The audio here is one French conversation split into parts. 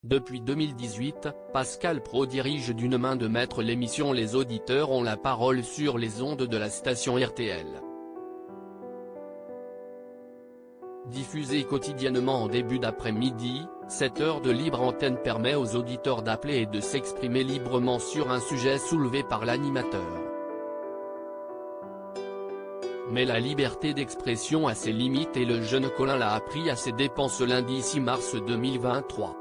Depuis 2018, Pascal Praud dirige d'une main de maître l'émission Les auditeurs ont la parole sur les ondes de la station RTL. Diffusée quotidiennement en début d'après-midi, cette heure de libre antenne permet aux auditeurs d'appeler et de s'exprimer librement sur un sujet soulevé par l'animateur. Mais la liberté d'expression a ses limites et le jeune Colin l'a appris à ses dépens ce lundi 6 mars 2023.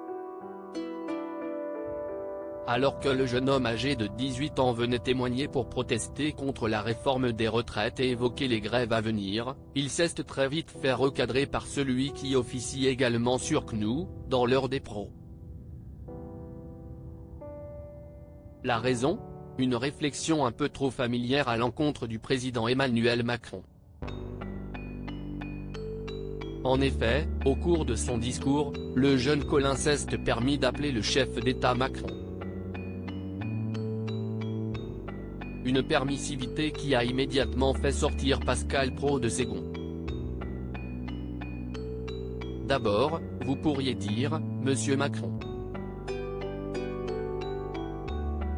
Alors que le jeune homme âgé de 18 ans venait témoigner pour protester contre la réforme des retraites et évoquer les grèves à venir, il s'est très vite fait recadrer par celui qui officie également sur CNU, dans l'heure des pros. La raison ? Une réflexion un peu trop familière à l'encontre du président Emmanuel Macron. En effet, au cours de son discours, le jeune Colin s'est permis d'appeler le chef d'État Macron. Une permissivité qui a immédiatement fait sortir Pascal Praud de ses gonds. D'abord, vous pourriez dire, Monsieur Macron.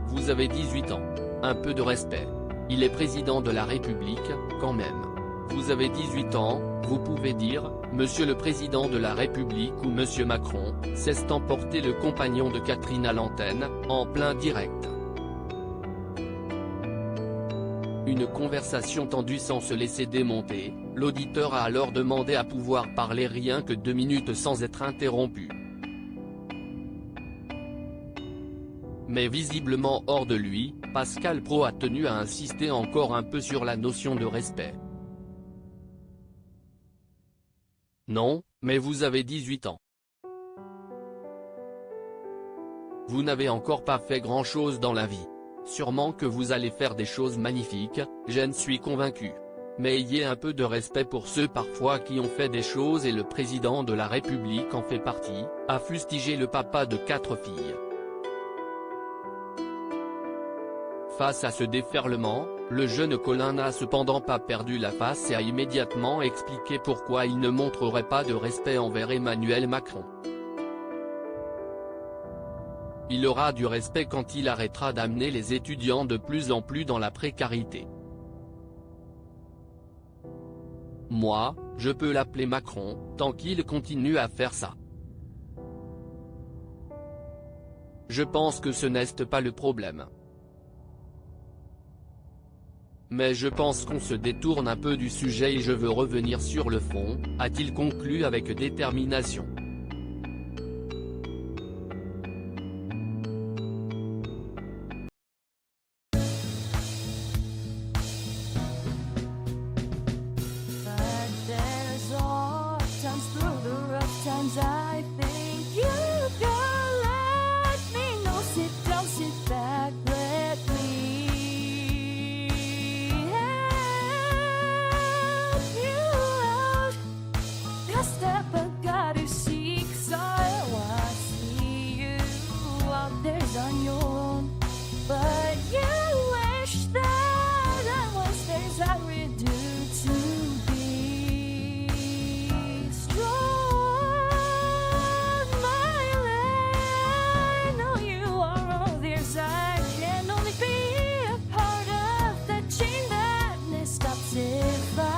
Vous avez 18 ans. Un peu de respect. Il est président de la République, quand même. Vous avez 18 ans, vous pouvez dire, Monsieur le Président de la République ou Monsieur Macron, c'est emporter le compagnon de Catherine à l'antenne, en plein direct. Une conversation tendue sans se laisser démonter, l'auditeur a alors demandé à pouvoir parler rien que 2 minutes sans être interrompu. Mais visiblement hors de lui, Pascal Praud a tenu à insister encore un peu sur la notion de respect. Non, mais vous avez 18 ans. Vous n'avez encore pas fait grand-chose dans la vie. Sûrement que vous allez faire des choses magnifiques, j'en suis convaincu. Mais ayez un peu de respect pour ceux parfois qui ont fait des choses et le président de la République en fait partie, a fustigé le papa de 4 filles. Face à ce déferlement, le jeune Colin n'a cependant pas perdu la face et a immédiatement expliqué pourquoi il ne montrerait pas de respect envers Emmanuel Macron. Il aura du respect quand il arrêtera d'amener les étudiants de plus en plus dans la précarité. Moi, je peux l'appeler Macron, tant qu'il continue à faire ça. Je pense que ce n'est pas le problème. Mais je pense qu'on se détourne un peu du sujet et je veux revenir sur le fond, a-t-il conclu avec détermination. I think you can let me know. Sit down, sit back, let me help you out. The step I gotta seek, so I see you out there's on your own. But you wish that I was there's I would do to be strong. If I